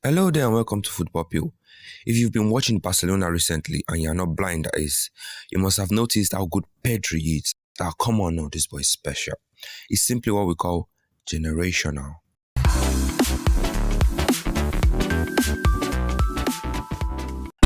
Hello there and welcome to Football Pill. If you've been watching Barcelona recently and you're not blind, that is, you must have noticed how good Pedri is. Come on now, this boy is special. It's simply what we call generational.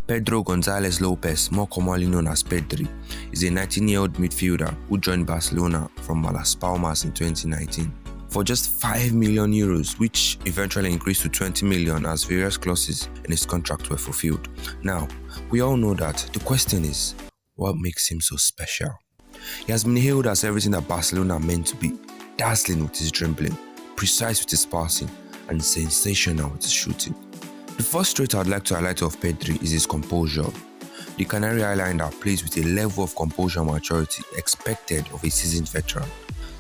Pedro Gonzalez Lopez, more commonly known as Pedri, is a 19-year-old midfielder who joined Barcelona from Las Palmas in 2019. For just 5 million euros, which eventually increased to 20 million as various clauses in his contract were fulfilled. Now, we all know that the question is, what makes him so special? He has been hailed as everything that Barcelona are meant to be, dazzling with his dribbling, precise with his passing, and sensational with his shooting. The first trait I'd like to highlight of Pedri is his composure. The Canary Islander plays with a level of composure and maturity expected of a seasoned veteran,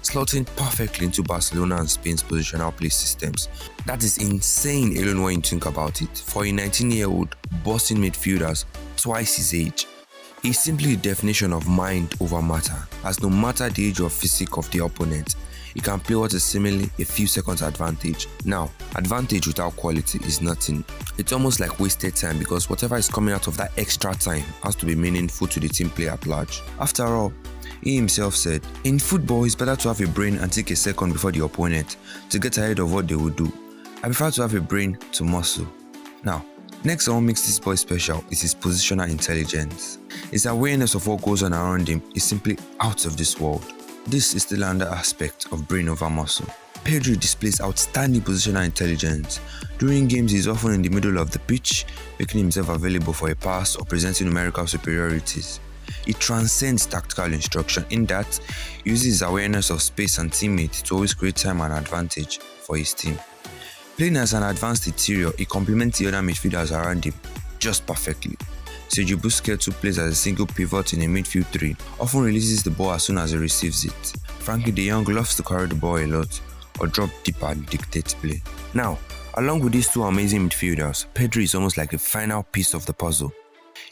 slotting perfectly into Barcelona and Spain's positional play systems. That is insane alone when you think about it. For a 19-year-old Boston midfielder twice his age, he's simply the definition of mind over matter, as no matter the age or physique of the opponent, he can play what is seemingly a few seconds advantage. Now, advantage without quality is nothing. It's almost like wasted time because whatever is coming out of that extra time has to be meaningful to the team play at large. After all, he himself said, in football, it's better to have a brain and take a second before the opponent to get ahead of what they will do. I prefer to have a brain to muscle. Now, next on what makes this boy special is his positional intelligence. His awareness of what goes on around him is simply out of this world. This is still another aspect of brain over muscle. Pedri displays outstanding positional intelligence. During games, he is often in the middle of the pitch, making himself available for a pass or presenting numerical superiorities. He transcends tactical instruction in that he uses his awareness of space and teammates to always create time and advantage for his team. Playing as an advanced interior, he complements the other midfielders around him just perfectly. Sergio Busquets, who plays as a single pivot in a midfield three, often releases the ball as soon as he receives it. Frankie de Jong loves to carry the ball a lot or drop deep and dictate play. Now, along with these two amazing midfielders, Pedri is almost like the final piece of the puzzle.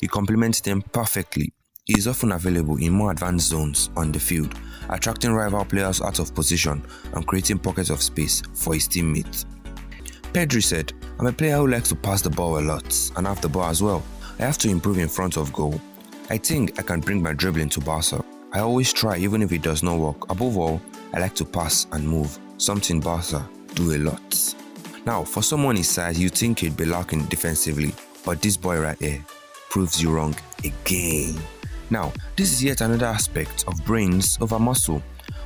He complements them perfectly. He is often available in more advanced zones on the field, attracting rival players out of position and creating pockets of space for his teammates. Pedri said, I'm a player who likes to pass the ball a lot and have the ball as well. I have to improve in front of goal. I think I can bring my dribbling to Barca. I always try even if it does not work. Above all, I like to pass and move, something Barca do a lot. Now, for someone his size, you think he'd be lacking defensively, but this boy right here proves you wrong again. Now, this is yet another aspect of brains over muscle.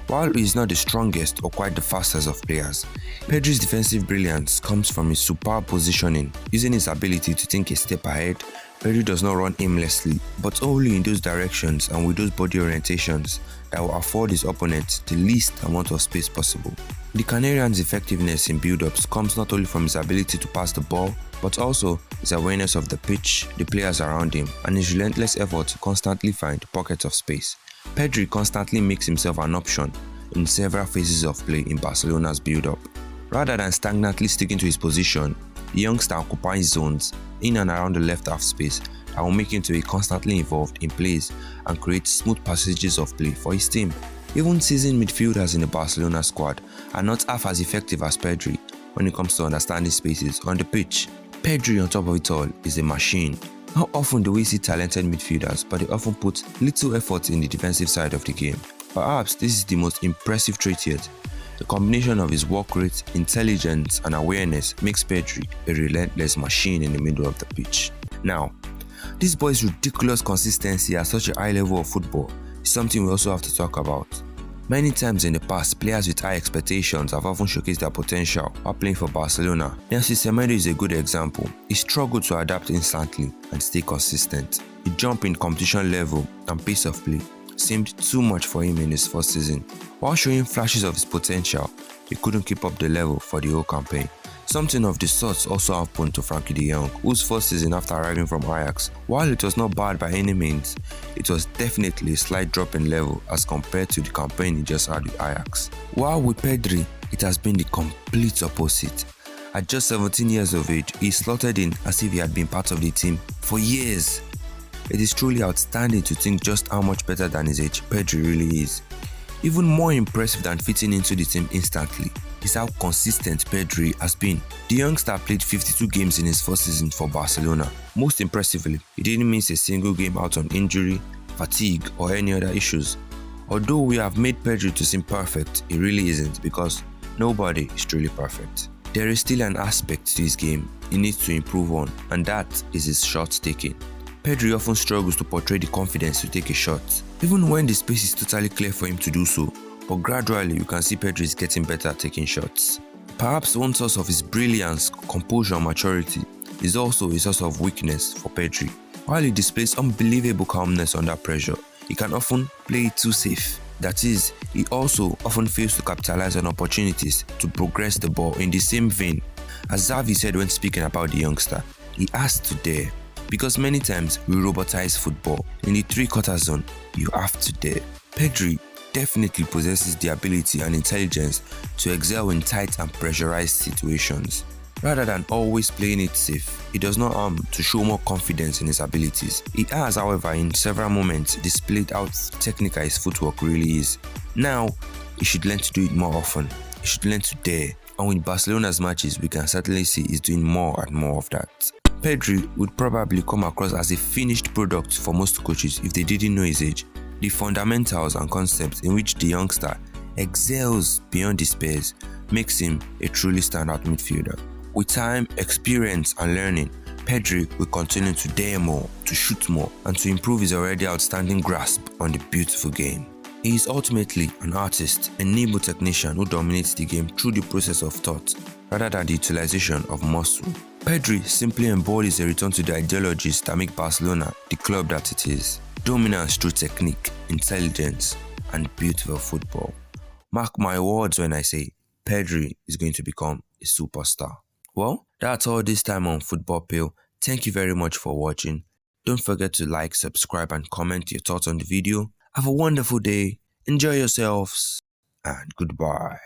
While he is not the strongest or quite the fastest of players, Pedri's defensive brilliance comes from his superb positioning. Using his ability to think a step ahead, Pedri does not run aimlessly, but only in those directions and with those body orientations that will afford his opponent the least amount of space possible. The Canarian's effectiveness in build-ups comes not only from his ability to pass the ball, but also his awareness of the pitch, the players around him, and his relentless effort to constantly find pockets of space. Pedri constantly makes himself an option in several phases of play in Barcelona's build-up. Rather than stagnantly sticking to his position, the youngster occupies zones in and around the left half space that will make him to be constantly involved in plays and create smooth passages of play for his team. Even seasoned midfielders in the Barcelona squad are not half as effective as Pedri when it comes to understanding spaces on the pitch. Pedri, on top of it all, is a machine. How often do we see talented midfielders, but they often put little effort in the defensive side of the game? Perhaps this is the most impressive trait yet. The combination of his work rate, intelligence, and awareness makes Pedri a relentless machine in the middle of the pitch. Now, this boy's ridiculous consistency at such a high level of football is something we also have to talk about. Many times in the past, players with high expectations have often showcased their potential while playing for Barcelona. Nelson Semedo is a good example. He struggled to adapt instantly and stay consistent. The jump in competition level and pace of play seemed too much for him in his first season. While showing flashes of his potential, he couldn't keep up the level for the whole campaign. Something of the sort also happened to Frankie de Jong, whose first season after arriving from Ajax. While it was not bad by any means, it was definitely a slight drop in level as compared to the campaign he just had with Ajax. While with Pedri, it has been the complete opposite. At just 17 years of age, he slotted in as if he had been part of the team for years. It is truly outstanding to think just how much better than his age Pedri really is. Even more impressive than fitting into the team instantly. is how consistent Pedri has been. The youngster played 52 games in his first season for Barcelona. Most impressively, he didn't miss a single game out on injury, fatigue, or any other issues. Although we have made Pedri to seem perfect, he really isn't, because nobody is truly perfect. There is still an aspect to his game he needs to improve on, and that is his shot taking. Pedri often struggles to portray the confidence to take a shot, even when the space is totally clear for him to do so, but gradually you can see Pedri is getting better at taking shots. Perhaps one source of his brilliance, composure and maturity is also a source of weakness for Pedri. While he displays unbelievable calmness under pressure, he can often play it too safe. That is, he also often fails to capitalize on opportunities to progress the ball. In the same vein, as Xavi said when speaking about the youngster, he has to dare. Because many times we robotize football. In the three-quarter zone, you have to dare. Pedri definitely possesses the ability and intelligence to excel in tight and pressurized situations. Rather than always playing it safe, he does not harm to show more confidence in his abilities. He has, however, in several moments displayed how technical his footwork really is. Now, he should learn to do it more often. He should learn to dare. And with Barcelona's matches, we can certainly see he's doing more and more of that. Pedri would probably come across as a finished product for most coaches if they didn't know his age. The fundamentals and concepts in which the youngster excels beyond his peers makes him a truly standout midfielder. With time, experience and learning, Pedri will continue to dare more, to shoot more, and to improve his already outstanding grasp on the beautiful game. He is ultimately an artist, a nimble technician who dominates the game through the process of thought rather than the utilization of muscle. Pedri simply embodies a return to the ideologies that make Barcelona the club that it is. Dominance through technique, intelligence, and beautiful football. Mark my words when I say Pedri is going to become a superstar. Well, that's all this time on Football Pill. Thank you very much for watching. Don't forget to like, subscribe, and comment your thoughts on the video. Have a wonderful day, enjoy yourselves, and goodbye.